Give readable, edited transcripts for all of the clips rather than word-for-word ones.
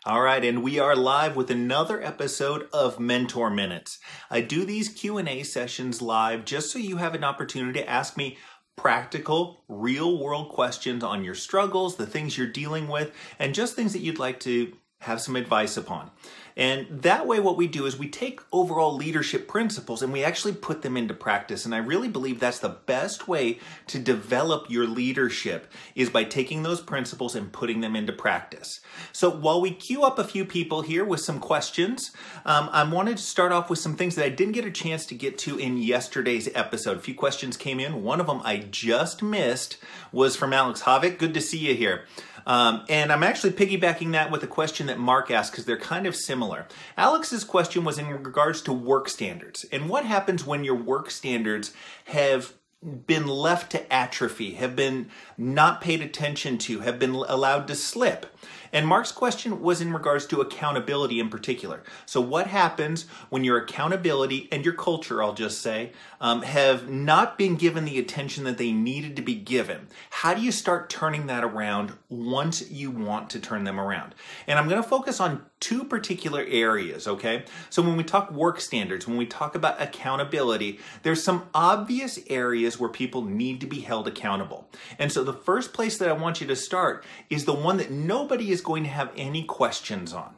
All right, and we are live with another episode of Mentor Minutes. I do these Q&A sessions live just so you have an opportunity to ask me practical, real-world questions on your struggles, the things you're dealing with, and just things that you'd like to have some advice upon. And that way what we do is we take overall leadership principles and we actually put them into practice. And I really believe that's the best way to develop your leadership is by taking those principles and putting them into practice. So while we queue up a few people here with some questions, I wanted to start off with some things that I didn't get a chance to get to in yesterday's episode. A few questions came in. One of them I just missed was from Alex Havik. Good to see you here. And I'm actually piggybacking that with a question that Mark asked because they're kind of similar. Alex's question was in regards to work standards and what happens when your work standards have been left to atrophy, have been not paid attention to, have been allowed to slip. And Mark's question was in regards to accountability in particular. So what happens when your accountability and your culture, I'll just say, have not been given the attention that they needed to be given? How do you start turning that around once you want to turn them around? And I'm going to focus on two particular areas, okay? So when we talk work standards, when we talk about accountability, there's some obvious areas where people need to be held accountable. And so the first place that I want you to start is the one that nobody is going to have any questions on.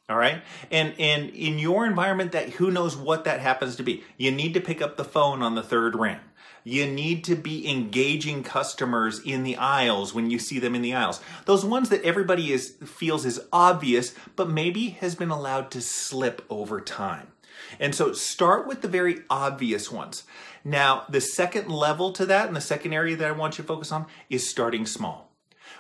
All right. And in your environment, that who knows what that happens to be. You need to pick up the phone on the third ring. You need to be engaging customers in the aisles when you see them in the aisles. Those ones that everybody feels is obvious, but maybe has been allowed to slip over time. And so start with the very obvious ones. Now, the second level to that and the second area that I want you to focus on is starting small.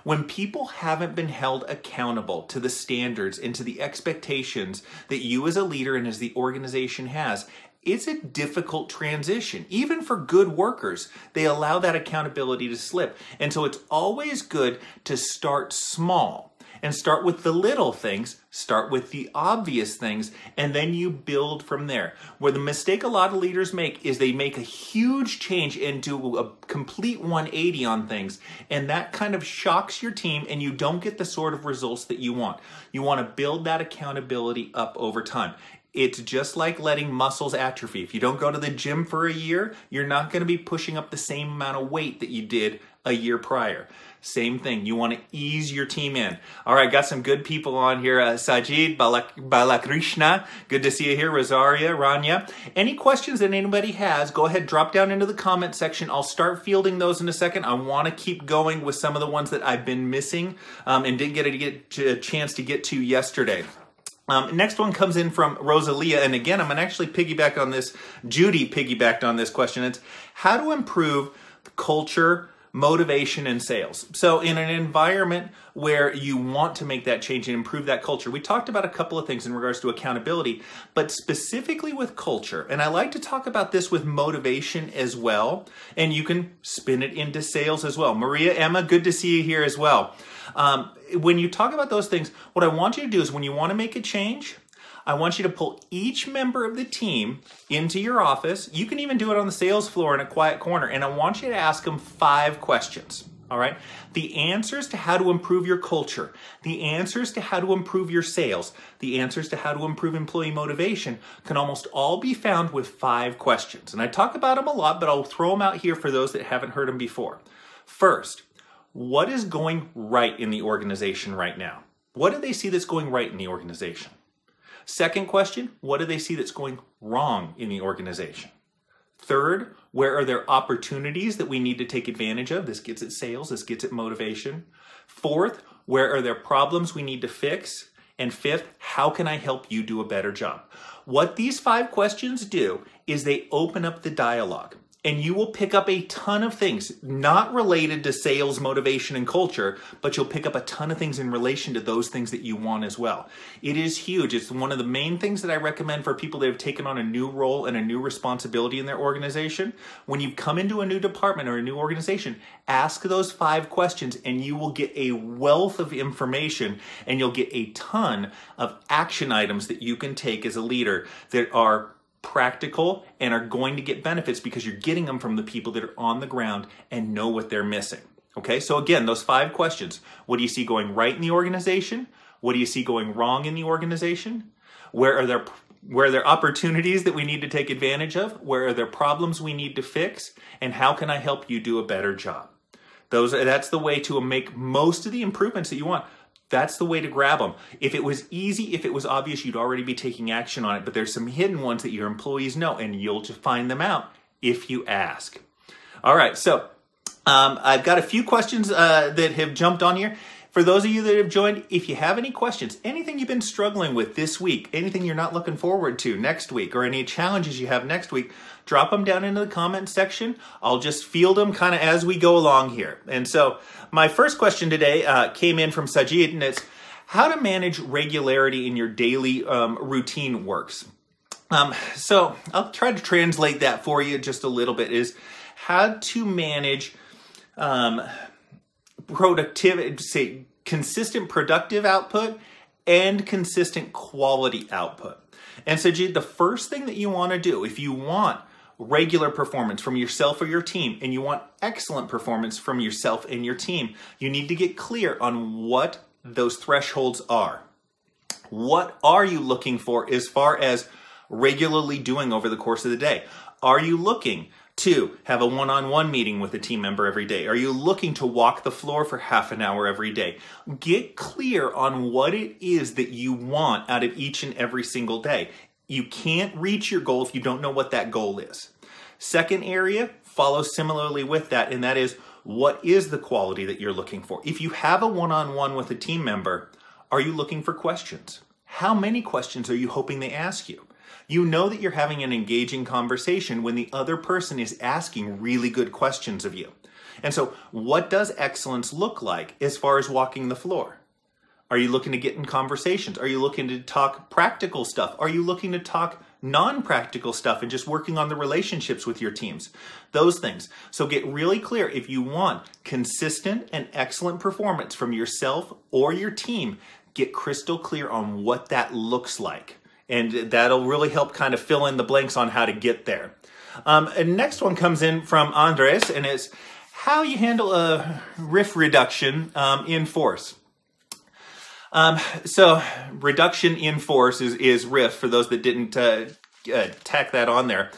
When people haven't been held accountable to the standards and to the expectations that you as a leader and as the organization has, it's a difficult transition. Even for good workers, they allow that accountability to slip. And so it's always good to start small and start with the little things, start with the obvious things, and then you build from there. Where the mistake a lot of leaders make is they make a huge change into a complete 180 on things, and that kind of shocks your team and you don't get the sort of results that you want. You want to build that accountability up over time. It's just like letting muscles atrophy. If you don't go to the gym for a year, you're not going to be pushing up the same amount of weight that you did a year prior. Same thing. You want to ease your team in. All right, got some good people on here. Sajid, Balakrishna, good to see you here. Rosaria, Rania. Any questions that anybody has, go ahead, drop down into the comment section. I'll start fielding those in a second. I want to keep going with some of the ones that I've been missing and didn't get a chance to get to yesterday. Next one comes in from Rosalia, and again, I'm going to actually piggyback on this. Judy piggybacked on this question. It's how to improve culture, motivation, and sales. So in an environment where you want to make that change and improve that culture, we talked about a couple of things in regards to accountability, but specifically with culture, and I like to talk about this with motivation as well, and you can spin it into sales as well. Maria, Emma, good to see you here as well. When you talk about those things, what I want you to do is when you want to make a change, I want you to pull each member of the team into your office. You can even do it on the sales floor in a quiet corner. And I want you to ask them 5 questions. All right. The answers to how to improve your culture, the answers to how to improve your sales, the answers to how to improve employee motivation can almost all be found with 5 questions. And I talk about them a lot, but I'll throw them out here for those that haven't heard them before. First, what is going right in the organization right now? What do they see that's going right in the organization? Second question, what do they see that's going wrong in the organization? Third, where are there opportunities that we need to take advantage of? This gets at sales, this gets at motivation. Fourth, where are there problems we need to fix? And fifth, how can I help you do a better job? What these 5 questions do is they open up the dialogue. And you will pick up a ton of things, not related to sales, motivation, and culture, but you'll pick up a ton of things in relation to those things that you want as well. It is huge. It's one of the main things that I recommend for people that have taken on a new role and a new responsibility in their organization. When you come into a new department or a new organization, ask those 5 questions and you will get a wealth of information and you'll get a ton of action items that you can take as a leader that are practical and are going to get benefits because you're getting them from the people that are on the ground and know what they're missing. Okay, so again, those 5 questions. What do you see going right in the organization? What do you see going wrong in the organization? Where are there opportunities that we need to take advantage of? Where are there problems we need to fix? And how can I help you do a better job? That's the way to make most of the improvements that you want. That's the way to grab them. If it was easy, if it was obvious, you'd already be taking action on it. But there's some hidden ones that your employees know, and you'll just find them out if you ask. All right, so I've got a few questions that have jumped on here. For those of you that have joined, if you have any questions, anything you've been struggling with this week, anything you're not looking forward to next week, or any challenges you have next week, drop them down into the comment section. I'll just field them kind of as we go along here. And so my first question today came in from Sajid, and it's how to manage regularity in your daily routine works. So I'll try to translate that for you just a little bit, is how to manage productivity, say consistent productive output and consistent quality output. And so the first thing that you want to do, if you want regular performance from yourself or your team, and you want excellent performance from yourself and your team, you need to get clear on what those thresholds are. What are you looking for as far as regularly doing over the course of the day? Are you looking to have a one-on-one meeting with a team member every day? Are you looking to walk the floor for half an hour every day? Get clear on what it is that you want out of each and every single day. You can't reach your goal if you don't know what that goal is. Second area follows similarly with that, and that is, what is the quality that you're looking for? If you have a one-on-one with a team member, are you looking for questions? How many questions are you hoping they ask you? You know that you're having an engaging conversation when the other person is asking really good questions of you. And so what does excellence look like as far as walking the floor? Are you looking to get in conversations? Are you looking to talk practical stuff? Are you looking to talk non-practical stuff and just working on the relationships with your teams? Those things. So get really clear. If you want consistent and excellent performance from yourself or your team, get crystal clear on what that looks like. And that'll really help kind of fill in the blanks on how to get there. And next one comes in from Andres, and it's how you handle a RIF reduction in force. So reduction in force is RIF, for those that didn't tack that on there.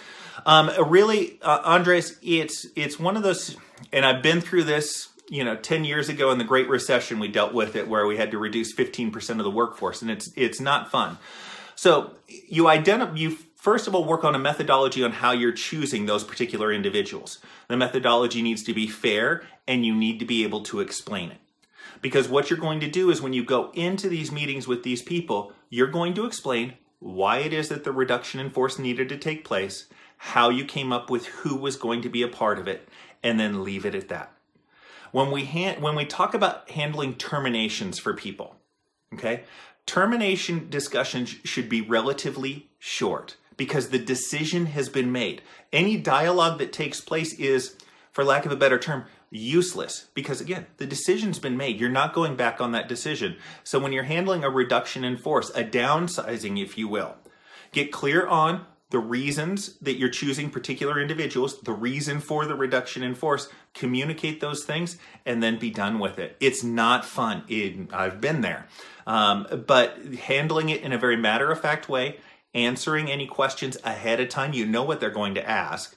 Really, Andres, it's one of those, and I've been through this, 10 years ago in the Great Recession, we dealt with it where we had to reduce 15% of the workforce, and it's not fun. So you first of all work on a methodology on how you're choosing those particular individuals. The methodology needs to be fair, and you need to be able to explain it. Because what you're going to do is when you go into these meetings with these people, you're going to explain why it is that the reduction in force needed to take place, how you came up with who was going to be a part of it, and then leave it at that. When we talk about handling terminations for people, okay? Termination discussions should be relatively short because the decision has been made. Any dialogue that takes place is, for lack of a better term, useless because, again, the decision's been made. You're not going back on that decision. So when you're handling a reduction in force, a downsizing, if you will, get clear on the reasons that you're choosing particular individuals, the reason for the reduction in force, communicate those things, and then be done with it. It's not fun. I've been there. But handling it in a very matter-of-fact way, answering any questions ahead of time, you know what they're going to ask.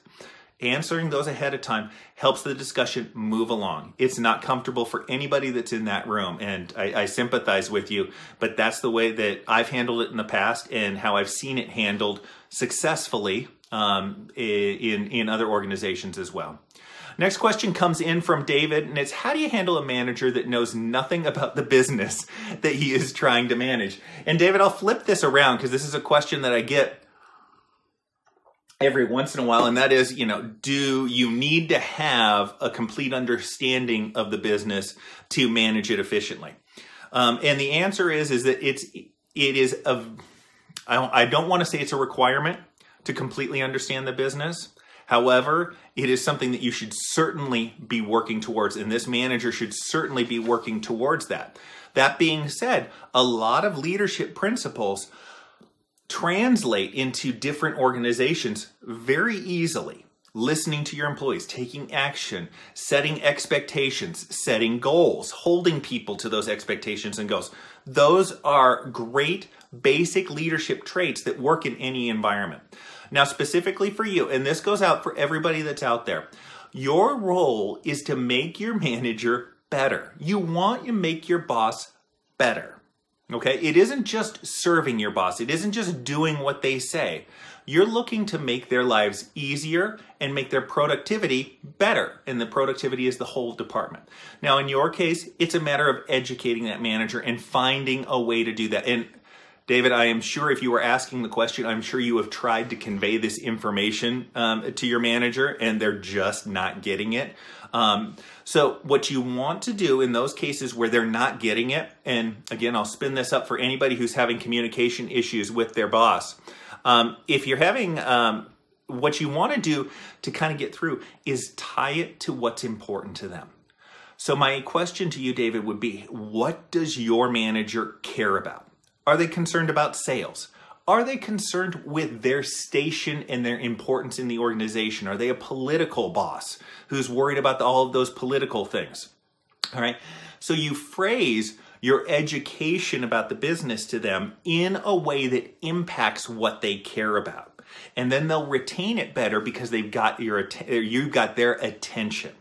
Answering those ahead of time helps the discussion move along. It's not comfortable for anybody that's in that room, and I sympathize with you, but that's the way that I've handled it in the past and how I've seen it handled successfully in other organizations as well. Next question comes in from David, and it's how do you handle a manager that knows nothing about the business that he is trying to manage? And David, I'll flip this around because this is a question that I get every once in a while, and that is, do you need to have a complete understanding of the business to manage it efficiently? And the answer is that I don't want to say it's a requirement to completely understand the business. However, it is something that you should certainly be working towards, and this manager should certainly be working towards that. That being said, a lot of leadership principles translate into different organizations very easily. listening to your employees, taking action, setting expectations, setting goals, holding people to those expectations and goals. Those are great basic leadership traits that work in any environment. Now, specifically for you, and this goes out for everybody that's out there, your role is to make your manager better. You want to make your boss better. Okay? It isn't just serving your boss. It isn't just doing what they say. You're looking to make their lives easier and make their productivity better. And the productivity is the whole department. Now, in your case, it's a matter of educating that manager and finding a way to do that. And David, I am sure if you were asking the question, I'm sure you have tried to convey this information to your manager and they're just not getting it. So what you want to do in those cases where they're not getting it, and again, I'll spin this up for anybody who's having communication issues with their boss. If you're having, what you want to do to kind of get through is tie it to what's important to them. So my question to you, David, would be, what does your manager care about? Are they concerned about sales? Are they concerned with their station and their importance in the organization? Are they a political boss who's worried about all of those political things? All right. So you phrase your education about the business to them in a way that impacts what they care about. And then they'll retain it better because they've got you've got their attention.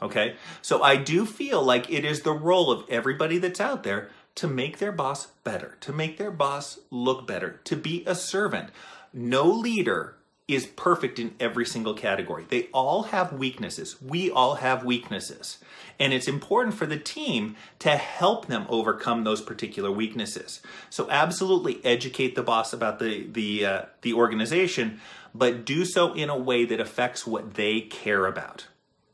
Okay. So I do feel like it is the role of everybody that's out there to make their boss better, to make their boss look better, to be a servant. No leader is perfect in every single category. They all have weaknesses. We all have weaknesses. And it's important for the team to help them overcome those particular weaknesses. So absolutely educate the boss about the organization, but do so in a way that affects what they care about.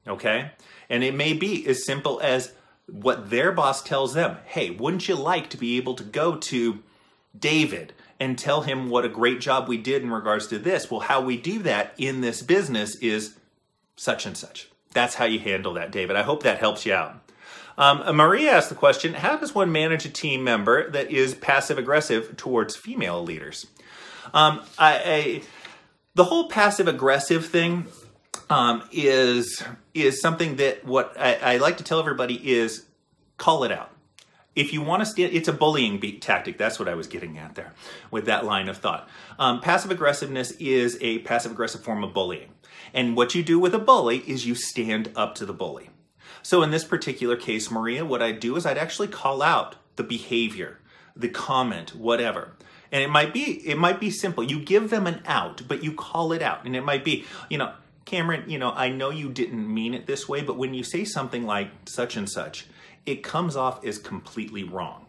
Okay? And it may be as simple as what their boss tells them. Hey, wouldn't you like to be able to go to David and tell him what a great job we did in regards to this? Well, how we do that in this business is such and such. That's how you handle that, David. I hope that helps you out. Maria asked the question, how does one manage a team member that is passive-aggressive towards female leaders? The whole passive-aggressive thing is something that what I like to tell everybody is call it out. If you want to stand, it's a bullying tactic. That's what I was getting at there with that line of thought. Passive aggressiveness is a passive aggressive form of bullying. And what you do with a bully is you stand up to the bully. So in this particular case, Maria, what I'd do is I'd actually call out the behavior, the comment, whatever. And it might be simple. You give them an out, but you call it out. And it might be, Cameron, I know you didn't mean it this way, but when you say something like such and such, it comes off as completely wrong.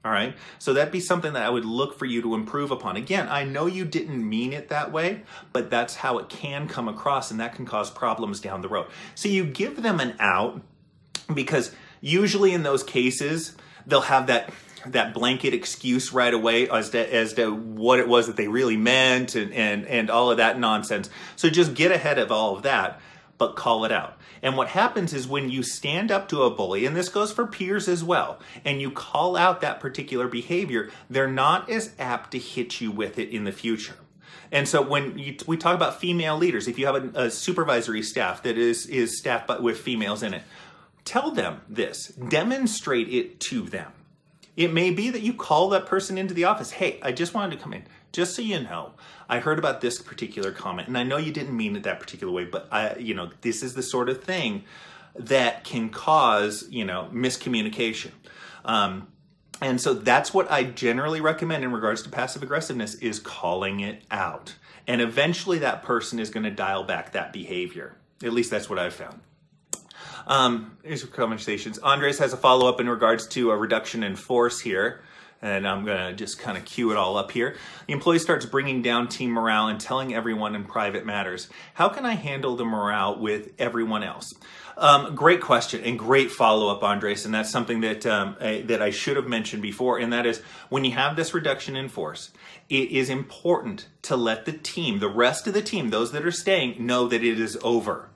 All right. So that'd be something that I would look for you to improve upon. Again, I know you didn't mean it that way, but that's how it can come across, and that can cause problems down the road. So you give them an out because usually in those cases, they'll have that blanket excuse right away as to what it was that they really meant and all of that nonsense. So just get ahead of all of that, but call it out. And what happens is when you stand up to a bully, and this goes for peers as well, and you call out that particular behavior, they're not as apt to hit you with it in the future. And so when we talk about female leaders, if you have a supervisory staff that is staffed with females in it, tell them this, demonstrate it to them. It may be that you call that person into the office. Hey, I just wanted to come in. Just so you know, I heard about this particular comment, and I know you didn't mean it that particular way, but this is the sort of thing that can cause, miscommunication. And so that's what I generally recommend in regards to passive aggressiveness is calling it out. And eventually that person is going to dial back that behavior. At least that's what I've found. Here's some conversations. Andres has a follow-up in regards to a reduction in force here. And I'm going to just kind of cue it all up here. The employee starts bringing down team morale and telling everyone in private matters. How can I handle the morale with everyone else? Great question and great follow-up, Andres. And that's something that, that I should have mentioned before. And that is when you have this reduction in force, it is important to let the team, the rest of the team, those that are staying, know that it is over.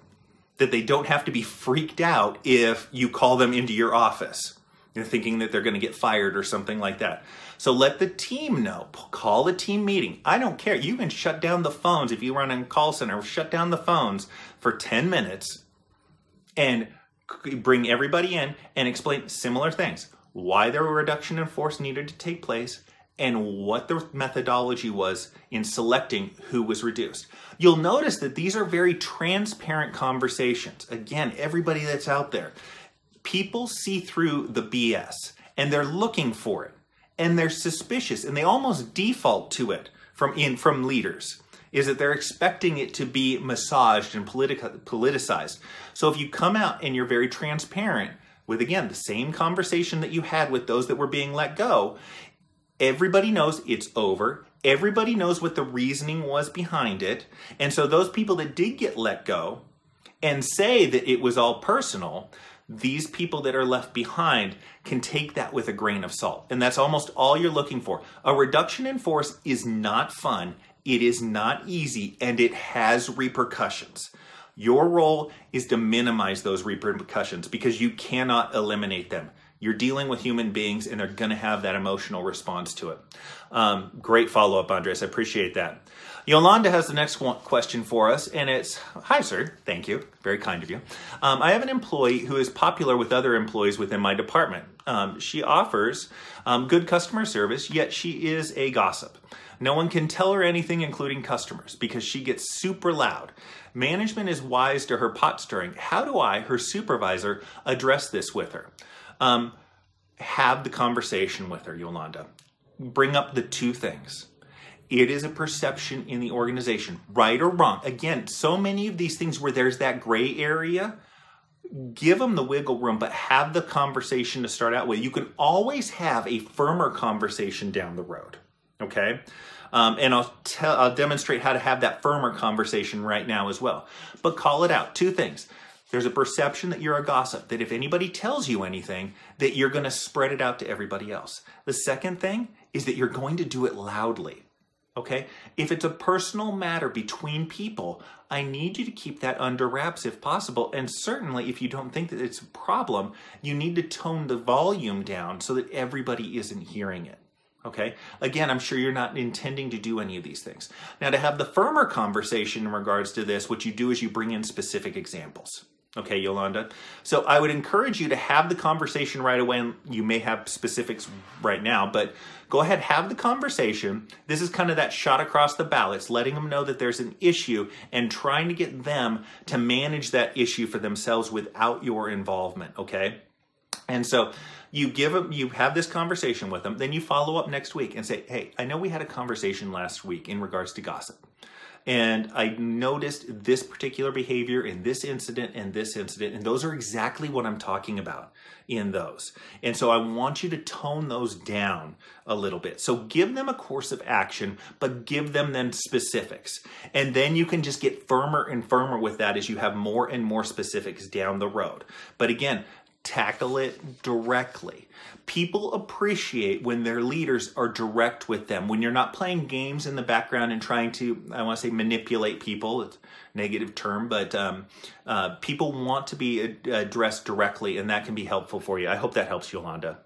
That they don't have to be freaked out if you call them into your office. They're thinking that they're going to get fired or something like that. So let the team know. Call a team meeting. I don't care. You can shut down the phones if you run a call center. Shut down the phones for 10 minutes and bring everybody in and explain similar things. Why the reduction in force needed to take place and what the methodology was in selecting who was reduced. You'll notice that these are very transparent conversations. Again, everybody that's out there, people see through the BS and they're looking for it and they're suspicious and they almost default to it from leaders, is that they're expecting it to be massaged and politicized. So if you come out and you're very transparent with, again, the same conversation that you had with those that were being let go, everybody knows it's over. Everybody knows what the reasoning was behind it. And so those people that did get let go and say that it was all personal, these people that are left behind can take that with a grain of salt. And that's almost all you're looking for. A reduction in force is not fun. It is not easy, and it has repercussions. Your role is to minimize those repercussions because you cannot eliminate them. You're dealing with human beings and they're going to have that emotional response to it. Great follow-up, Andres. I appreciate that. Yolanda has the next question for us, and it's, hi, sir. Thank you. Very kind of you. I have an employee who is popular with other employees within my department. She offers good customer service, yet she is a gossip. No one can tell her anything, including customers, because she gets super loud. Management is wise to her pot stirring. How do I, her supervisor, address this with her? Have the conversation with her, Yolanda. Bring up the two things. It is a perception in the organization, right or wrong. Again, so many of these things where there's that gray area, give them the wiggle room, but have the conversation to start out with. You can always have a firmer conversation down the road, okay? And I'll demonstrate how to have that firmer conversation right now as well. But call it out. Two things. There's a perception that you're a gossip, that if anybody tells you anything, that you're going to spread it out to everybody else. The second thing is that you're going to do it loudly. Okay? If it's a personal matter between people, I need you to keep that under wraps if possible. And certainly if you don't think that it's a problem, you need to tone the volume down so that everybody isn't hearing it. Okay? Again, I'm sure you're not intending to do any of these things. Now, to have the firmer conversation in regards to this, what you do is you bring in specific examples. Okay, Yolanda? So I would encourage you to have the conversation right away, and you may have specifics right now, but go ahead, have the conversation. This is kind of that shot across the bow. It's letting them know that there's an issue and trying to get them to manage that issue for themselves without your involvement, okay? And so you have this conversation with them, then you follow up next week and say, hey, I know we had a conversation last week in regards to gossip. And I noticed this particular behavior in this incident and this incident, and those are exactly what I'm talking about in those. And so I want you to tone those down a little bit. So give them a course of action, but give them specifics. And then you can just get firmer and firmer with that as you have more and more specifics down the road. But again, tackle it directly. People appreciate when their leaders are direct with them, when you're not playing games in the background and trying to, I want to say, manipulate people. It's a negative term, but people want to be addressed directly, and that can be helpful for you. I hope that helps, Yolanda.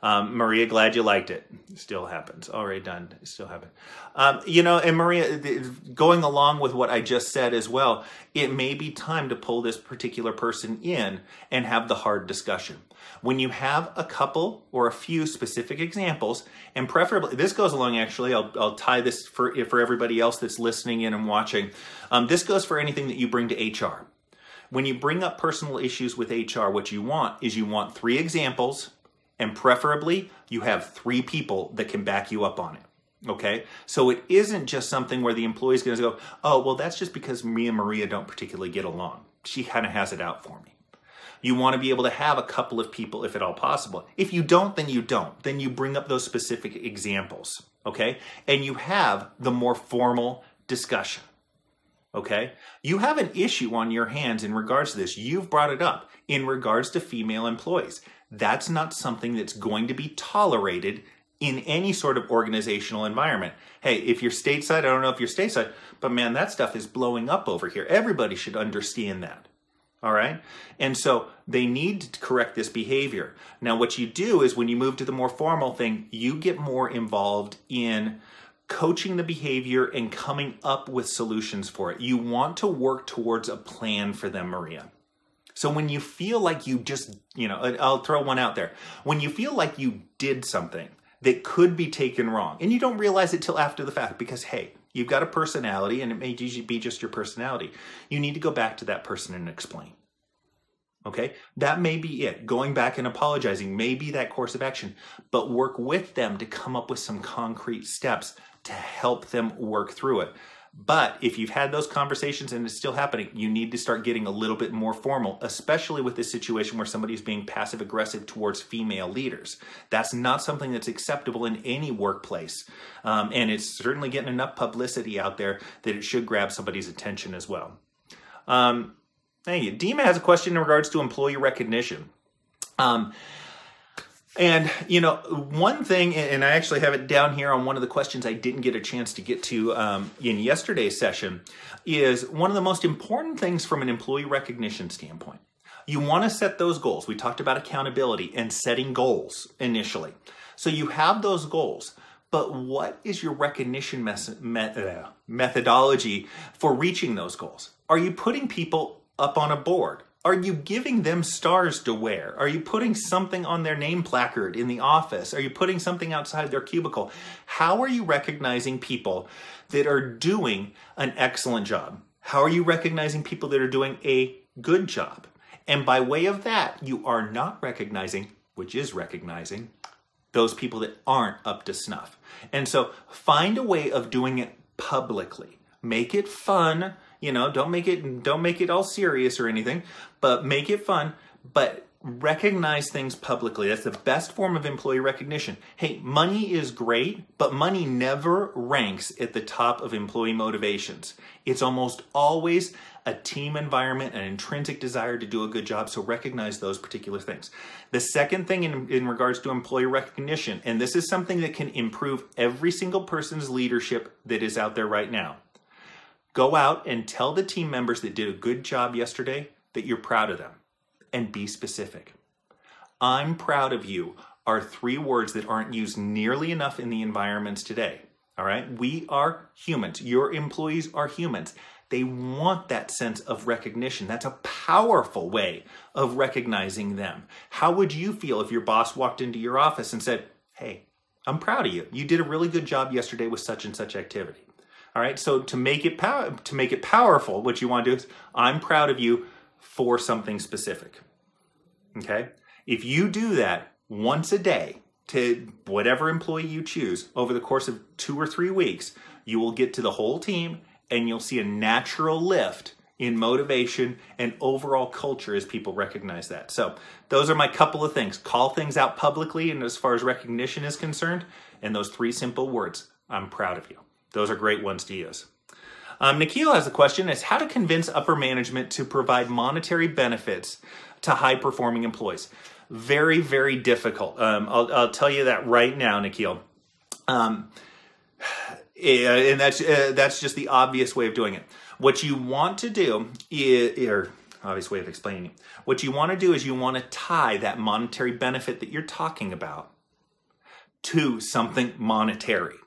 Maria, glad you liked it. Still happens. Already done. Still happens. And Maria, going along with what I just said as well, it may be time to pull this particular person in and have the hard discussion. When you have a couple or a few specific examples, and preferably, this goes along actually, I'll tie this for everybody else that's listening in and watching. This goes for anything that you bring to HR. When you bring up personal issues with HR, what you want is 3 examples, and preferably you have 3 people that can back you up on it. Okay? So it isn't just something where the employee's going to go, oh, well, that's just because me and Maria don't particularly get along. She kind of has it out for me. You want to be able to have a couple of people if at all possible. If you don't, then you don't. Then you bring up those specific examples. Okay? And you have the more formal discussion. Okay? You have an issue on your hands in regards to this. You've brought it up in regards to female employees. That's not something that's going to be tolerated in any sort of organizational environment. Hey, if you're stateside, I don't know if you're stateside, but man, that stuff is blowing up over here. Everybody should understand that. All right. And so they need to correct this behavior. Now, what you do is when you move to the more formal thing, you get more involved in coaching the behavior and coming up with solutions for it. You want to work towards a plan for them, Maria. So when you feel like you just, I'll throw one out there. When you feel like you did something that could be taken wrong, and you don't realize it till after the fact because, hey, you've got a personality and it may be just your personality. You need to go back to that person and explain. Okay? That may be it. Going back and apologizing may be that course of action, but work with them to come up with some concrete steps to help them work through it. But if you've had those conversations and it's still happening, you need to start getting a little bit more formal, especially with this situation where somebody's being passive aggressive towards female leaders. That's not something that's acceptable in any workplace. And it's certainly getting enough publicity out there that it should grab somebody's attention as well. Thank you. Dima has a question in regards to employee recognition. And, one thing, and I actually have it down here on one of the questions I didn't get a chance to get to in yesterday's session, is one of the most important things from an employee recognition standpoint. You want to set those goals. We talked about accountability and setting goals initially. So you have those goals, but what is your recognition methodology for reaching those goals? Are you putting people up on a board? Are you giving them stars to wear? Are you putting something on their name placard in the office? Are you putting something outside their cubicle? How are you recognizing people that are doing an excellent job? How are you recognizing people that are doing a good job? And by way of that, you are not recognizing, which is recognizing, those people that aren't up to snuff. And so find a way of doing it publicly. Make it fun. Don't make it all serious or anything, but make it fun, but recognize things publicly. That's the best form of employee recognition. Hey, money is great, but money never ranks at the top of employee motivations. It's almost always a team environment, an intrinsic desire to do a good job, so recognize those particular things. The second thing in regards to employee recognition, and this is something that can improve every single person's leadership that is out there right now. Go out and tell the team members that did a good job yesterday that you're proud of them, and be specific. I'm proud of you are 3 words that aren't used nearly enough in the environments today. All right? We are humans. Your employees are humans. They want that sense of recognition. That's a powerful way of recognizing them. How would you feel if your boss walked into your office and said, hey, I'm proud of you. You did a really good job yesterday with such and such activity. All right, so to make it powerful, what you want to do is, I'm proud of you for something specific. Okay? If you do that once a day to whatever employee you choose over the course of 2 or 3 weeks, you will get to the whole team and you'll see a natural lift in motivation and overall culture as people recognize that. So those are my couple of things. Call things out publicly, and as far as recognition is concerned, and those 3 simple words, I'm proud of you. Those are great ones to use. Nikhil has a question. It's how to convince upper management to provide monetary benefits to high-performing employees. Very, very difficult. I'll tell you that right now, Nikhil. And that's just the obvious way of doing it. What you want to do is, obvious way of explaining it. What you want to do is you want to tie that monetary benefit that you're talking about to something monetary.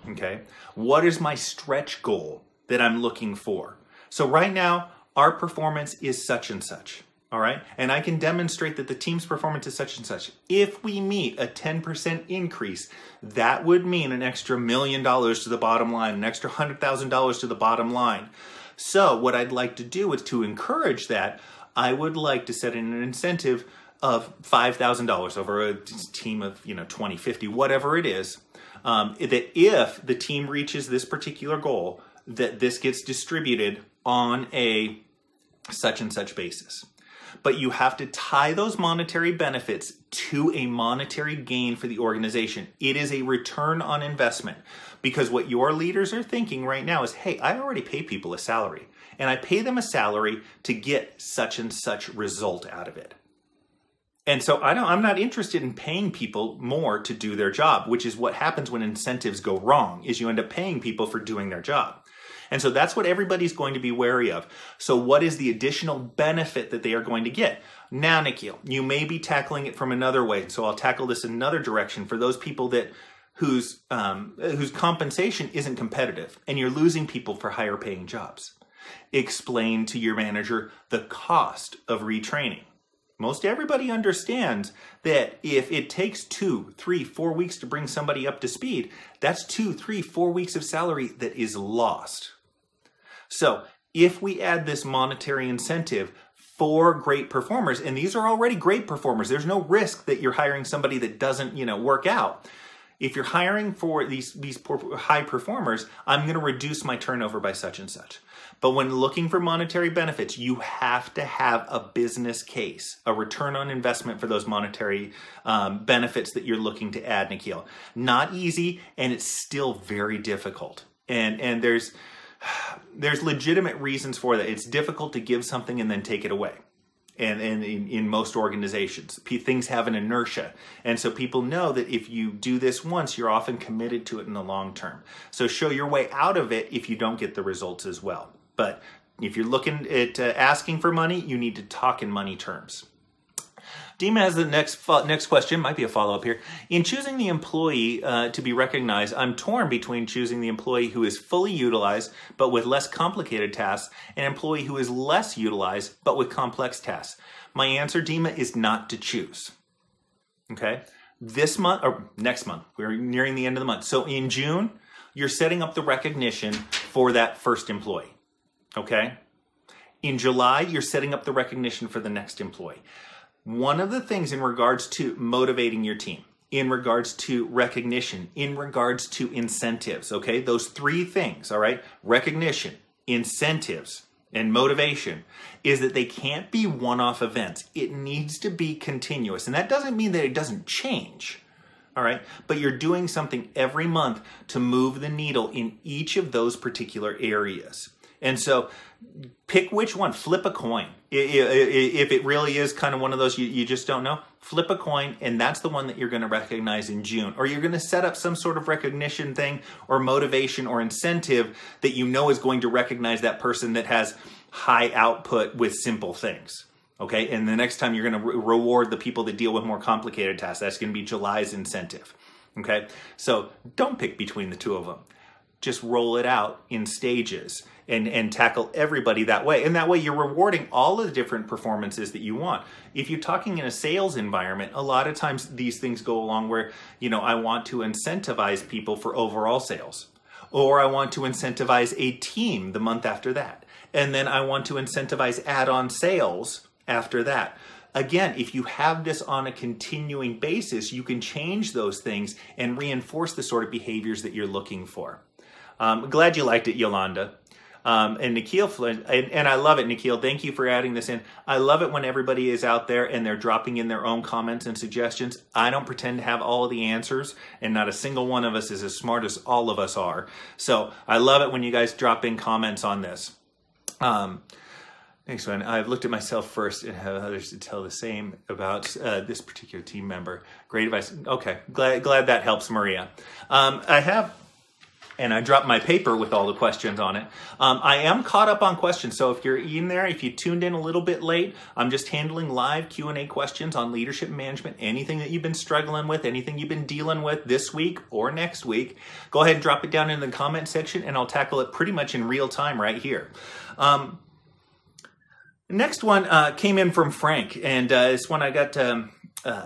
Okay, what is my stretch goal that I'm looking for? So right now, our performance is such and such, all right? And I can demonstrate that the team's performance is such and such. If we meet a 10% increase, that would mean an extra $1 million to the bottom line, an extra $100,000 to the bottom line. So what I'd like to do is to encourage that, I would like to set in an incentive of $5,000 over a team of 20, 50, whatever it is. That if the team reaches this particular goal, that this gets distributed on a such and such basis. But you have to tie those monetary benefits to a monetary gain for the organization. It is a return on investment, because what your leaders are thinking right now is, hey, I already pay people a salary, and I pay them a salary to get such and such result out of it. And so I'm not interested in paying people more to do their job, which is what happens when incentives go wrong, is you end up paying people for doing their job. And so that's what everybody's going to be wary of. So what is the additional benefit that they are going to get? Now, Nikhil, you may be tackling it from another way. So I'll tackle this in another direction for those people that whose compensation isn't competitive and you're losing people for higher paying jobs. Explain to your manager the cost of retraining. Most everybody understands that if it takes 2, 3, 4 weeks to bring somebody up to speed, that's 2, 3, 4 weeks of salary that is lost. So if we add this monetary incentive for great performers, and these are already great performers, there's no risk that you're hiring somebody that doesn't, work out. If you're hiring for these high performers, I'm going to reduce my turnover by such and such. But when looking for monetary benefits, you have to have a business case, a return on investment for those monetary benefits that you're looking to add, Nikhil. Not easy, and it's still very difficult. And there's legitimate reasons for that. It's difficult to give something and then take it away. And in most organizations, things have an inertia. And so people know that if you do this once, you're often committed to it in the long term. So show your way out of it if you don't get the results as well. But if you're looking at asking for money, you need to talk in money terms. Dima has the next question, might be a follow-up here. In choosing the employee to be recognized, I'm torn between choosing the employee who is fully utilized but with less complicated tasks and an employee who is less utilized but with complex tasks. My answer, Dima, is not to choose. Okay? This month, or next month, we're nearing the end of the month. So in June, you're setting up the recognition for that first employee. Okay? In July, you're setting up the recognition for the next employee. One of the things in regards to motivating your team, in regards to recognition, in regards to incentives, okay? Those 3 things, all right? Recognition, incentives, and motivation is that they can't be one-off events. It needs to be continuous. And that doesn't mean that it doesn't change, all right? But you're doing something every month to move the needle in each of those particular areas. And so pick which one, flip a coin. If it really is kind of one of those you just don't know, flip a coin, and that's the one that you're going to recognize in June. Or you're going to set up some sort of recognition thing or motivation or incentive that you know is going to recognize that person that has high output with simple things. Okay, and the next time you're going to reward the people that deal with more complicated tasks. That's going to be July's incentive. Okay, so don't pick between the two of them. Just roll it out in stages and tackle everybody that way. And that way you're rewarding all of the different performances that you want. If you're talking in a sales environment, a lot of times these things go along where, I want to incentivize people for overall sales. Or I want to incentivize a team the month after that. And then I want to incentivize add-on sales after that. Again, if you have this on a continuing basis, you can change those things and reinforce the sort of behaviors that you're looking for. Glad you liked it, Yolanda. And Nikhil, and I love it, Nikhil. Thank you for adding this in. I love it when everybody is out there and they're dropping in their own comments and suggestions. I don't pretend to have all of the answers, and not a single one of us is as smart as all of us are. So I love it when you guys drop in comments on this. Next one. I've looked at myself first and have others to tell the same about this particular team member. Great advice. Okay, glad that helps, Maria. And I dropped my paper with all the questions on it. I am caught up on questions, so if you're in there, if you tuned in a little bit late, I'm just handling live Q&A questions on leadership management, anything that you've been struggling with, anything you've been dealing with this week or next week. Go ahead and drop it down in the comment section, and I'll tackle it pretty much in real time right here. Next one came in from Frank, and it's one I got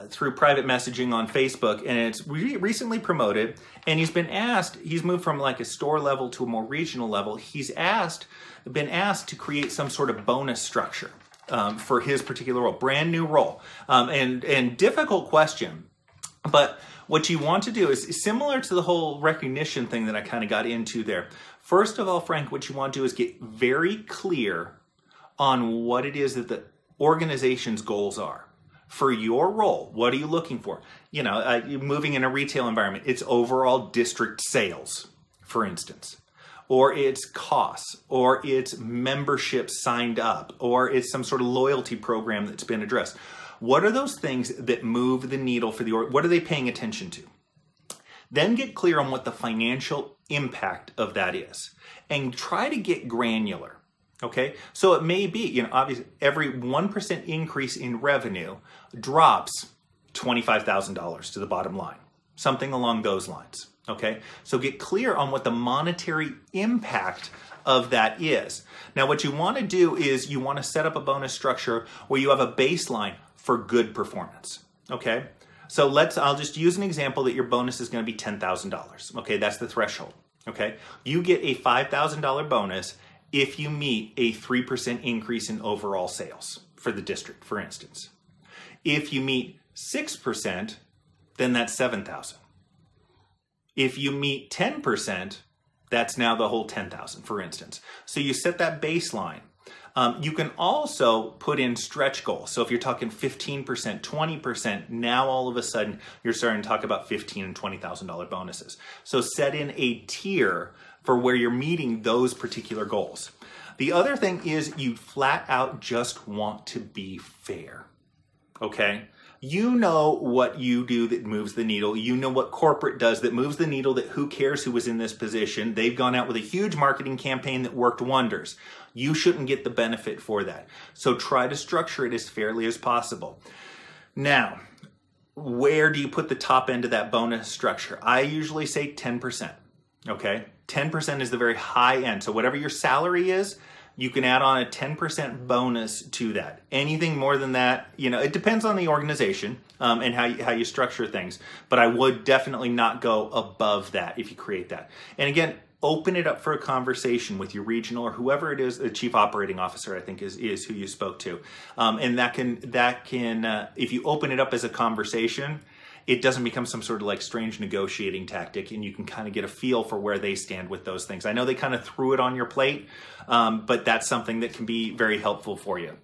through private messaging on Facebook, and it's recently promoted, and he's moved from like a store level to a more regional level. He's been asked to create some sort of bonus structure for his particular role, brand new role, and difficult question. But what you want to do is similar to the whole recognition thing that I kind of got into there. First of all, Frank, what you want to do is get very clear on what it is that the organization's goals are. For your role, what are you looking for? Moving in a retail environment, it's overall district sales, for instance. Or it's costs, or it's membership signed up, or it's some sort of loyalty program that's been addressed. What are those things that move the needle for what are they paying attention to? Then get clear on what the financial impact of that is and try to get granular. Okay, so it may be, obviously every 1% increase in revenue drops $25,000 to the bottom line, something along those lines. Okay, so get clear on what the monetary impact of that is. Now, what you want to do is you want to set up a bonus structure where you have a baseline for good performance. Okay, so I'll just use an example that your bonus is going to be $10,000. Okay, that's the threshold. Okay, you get a $5,000 bonus if you meet a 3% increase in overall sales for the district, for instance. If you meet 6%, then that's $7,000. If you meet 10%, that's now the whole $10,000, for instance. So you set that baseline. You can also put in stretch goals. So if you're talking 15%, 20%, now all of a sudden you're starting to talk about $15,000 and $20,000 bonuses. So set in a tier for where you're meeting those particular goals. The other thing is you flat out just want to be fair, okay? You know what you do that moves the needle. You know what corporate does that moves the needle, that who cares who was in this position. They've gone out with a huge marketing campaign that worked wonders. You shouldn't get the benefit for that. So try to structure it as fairly as possible. Now, where do you put the top end of that bonus structure? I usually say 10%. Okay, 10% is the very high end. So whatever your salary is, you can add on a 10% bonus to that. Anything more than that, it depends on the organization and how you structure things. But I would definitely not go above that if you create that. And again, open it up for a conversation with your regional or whoever it is, the chief operating officer, I think is who you spoke to. And that can if you open it up as a conversation, it doesn't become some sort of like strange negotiating tactic, and you can kind of get a feel for where they stand with those things. I know they kind of threw it on your plate, but that's something that can be very helpful for you.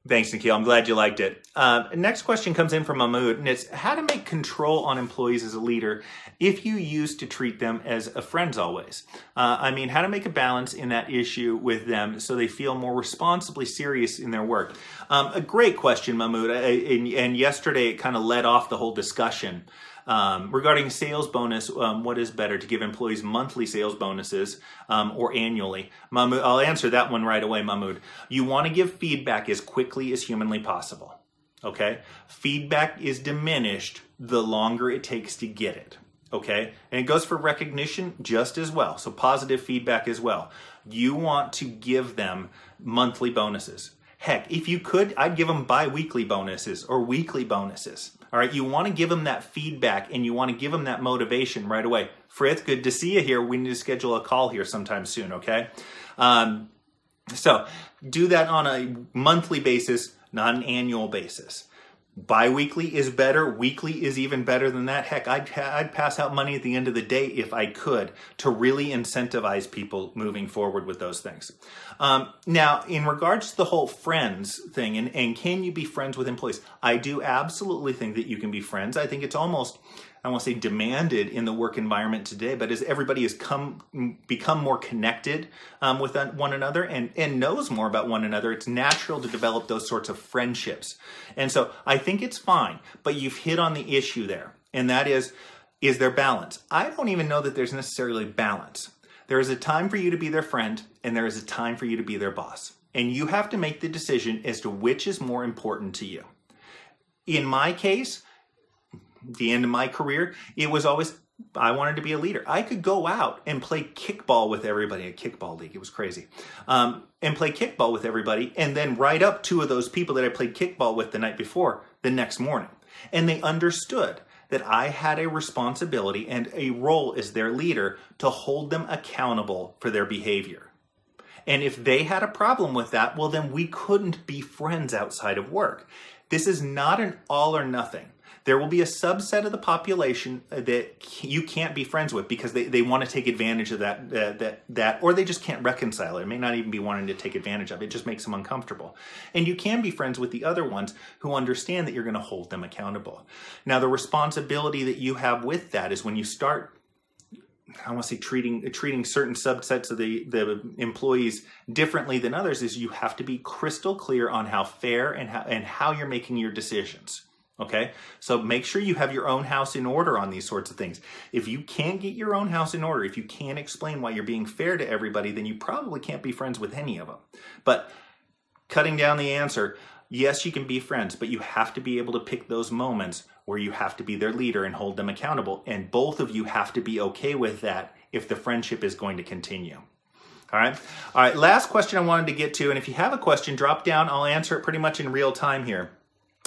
Thanks, Nikhil. I'm glad you liked it. Next question comes in from Mahmoud, and it's how to make control on employees as a leader if you used to treat them as a friends always. How to make a balance in that issue with them so they feel more responsibly serious in their work. A great question, Mahmoud. And yesterday it kind of led off the whole discussion. Regarding sales bonus, what is better, to give employees monthly sales bonuses or annually? Mahmoud, I'll answer that one right away, Mahmoud. You want to give feedback as quickly as humanly possible, okay? Feedback is diminished the longer it takes to get it, okay? And it goes for recognition just as well, so positive feedback as well. You want to give them monthly bonuses. Heck, if you could, I'd give them bi-weekly bonuses or weekly bonuses. All right, you want to give them that feedback and you want to give them that motivation right away. Frith, good to see you here. We need to schedule a call here sometime soon, okay? So do that on a monthly basis, not an annual basis. Bi-weekly is better. Weekly is even better than that. Heck, I'd pass out money at the end of the day if I could to really incentivize people moving forward with those things. Now, in regards to the whole friends thing, and can you be friends with employees? I do absolutely think that you can be friends. I think it's almost, I won't say demanded in the work environment today, but as everybody has become more connected with one another and knows more about one another, it's natural to develop those sorts of friendships. And so I think it's fine, but you've hit on the issue there, and that is there balance? I don't even know that there's necessarily balance. There is a time for you to be their friend, and there is a time for you to be their boss. And you have to make the decision as to which is more important to you. In my case, the end of my career, it was always, I wanted to be a leader. I could go out and play kickball with everybody, a kickball league, it was crazy, and play kickball with everybody, and then write up 2 of those people that I played kickball with the night before the next morning. And they understood that I had a responsibility and a role as their leader to hold them accountable for their behavior. And if they had a problem with that, well, then we couldn't be friends outside of work. This is not an all or nothing. There will be a subset of the population that you can't be friends with because they want to take advantage of that, or they just can't reconcile it. It may not even be wanting to take advantage of it. It just makes them uncomfortable. And you can be friends with the other ones who understand that you're going to hold them accountable. Now, the responsibility that you have with that is when you start, I want to say treating certain subsets of the employees differently than others, is you have to be crystal clear on how fair and how you're making your decisions. Okay, so make sure you have your own house in order on these sorts of things. If you can't get your own house in order, if you can't explain why you're being fair to everybody, then you probably can't be friends with any of them. But cutting down the answer, yes, you can be friends, but you have to be able to pick those moments where you have to be their leader and hold them accountable. And both of you have to be okay with that if the friendship is going to continue. All right, last question I wanted to get to, and if you have a question, drop down. I'll answer it pretty much in real time here.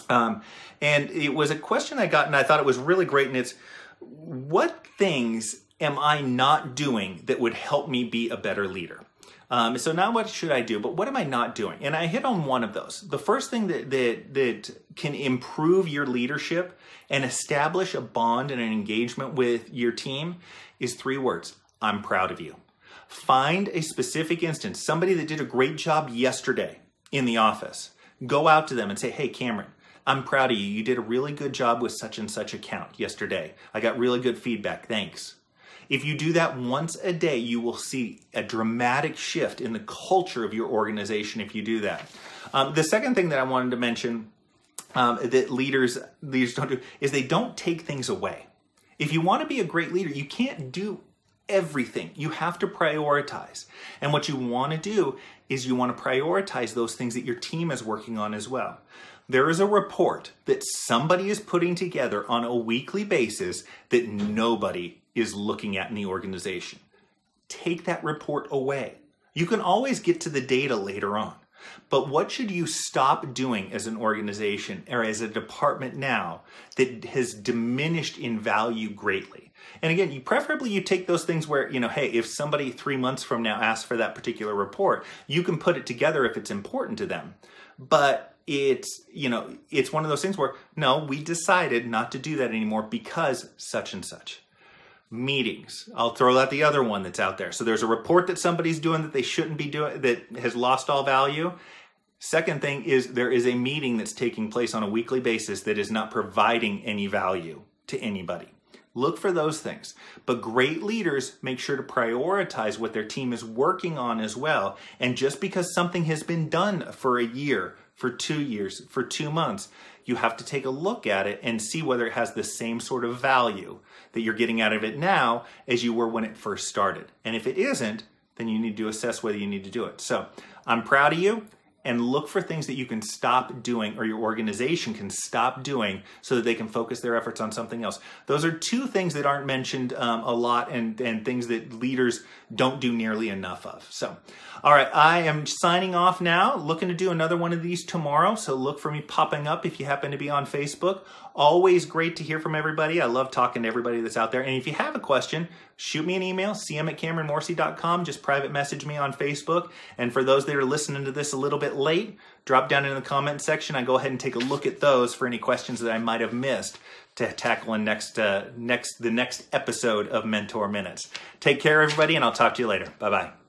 And it was a question I got, and I thought it was really great, and it's, what things am I not doing that would help me be a better leader? So not what should I do, but what am I not doing? And I hit on one of those. The first thing that can improve your leadership and establish a bond and an engagement with your team is 3 words. I'm proud of you. Find a specific instance, somebody that did a great job yesterday in the office. Go out to them and say, hey, Cameron, I'm proud of you. You did a really good job with such and such account yesterday. I got really good feedback. Thanks. If you do that once a day, you will see a dramatic shift in the culture of your organization if you do that. The second thing that I wanted to mention that leaders don't do is they don't take things away. If you want to be a great leader, you can't do everything. You have to prioritize. And what you want to do is you want to prioritize those things that your team is working on as well. There is a report that somebody is putting together on a weekly basis that nobody is looking at in the organization. Take that report away. You can always get to the data later on. But what should you stop doing as an organization or as a department now that has diminished in value greatly? And again, preferably you take those things where, hey, if somebody 3 months from now asks for that particular report, you can put it together if it's important to them. But it's one of those things where, no, we decided not to do that anymore because such and such. Meetings. I'll throw out the other one that's out there. So there's a report that somebody's doing that they shouldn't be doing, that has lost all value. Second thing is there is a meeting that's taking place on a weekly basis that is not providing any value to anybody. Look for those things. But great leaders make sure to prioritize what their team is working on as well. And just because something has been done for a year, for 2 years, for 2 months, you have to take a look at it and see whether it has the same sort of value that you're getting out of it now as you were when it first started. And if it isn't, then you need to assess whether you need to do it. So I'm proud of you, and look for things that you can stop doing or your organization can stop doing so that they can focus their efforts on something else. Those are 2 things that aren't mentioned a lot and things that leaders don't do nearly enough of. So, all right, I am signing off now, looking to do another one of these tomorrow. So look for me popping up if you happen to be on Facebook. Always great to hear from everybody. I love talking to everybody that's out there. And if you have a question, shoot me an email, cm@CameronMorsey.com. Just private message me on Facebook. And for those that are listening to this a little bit late, drop down in the comment section. I go ahead and take a look at those for any questions that I might have missed to tackle in the next episode of Mentor Minutes. Take care, everybody, and I'll talk to you later. Bye-bye.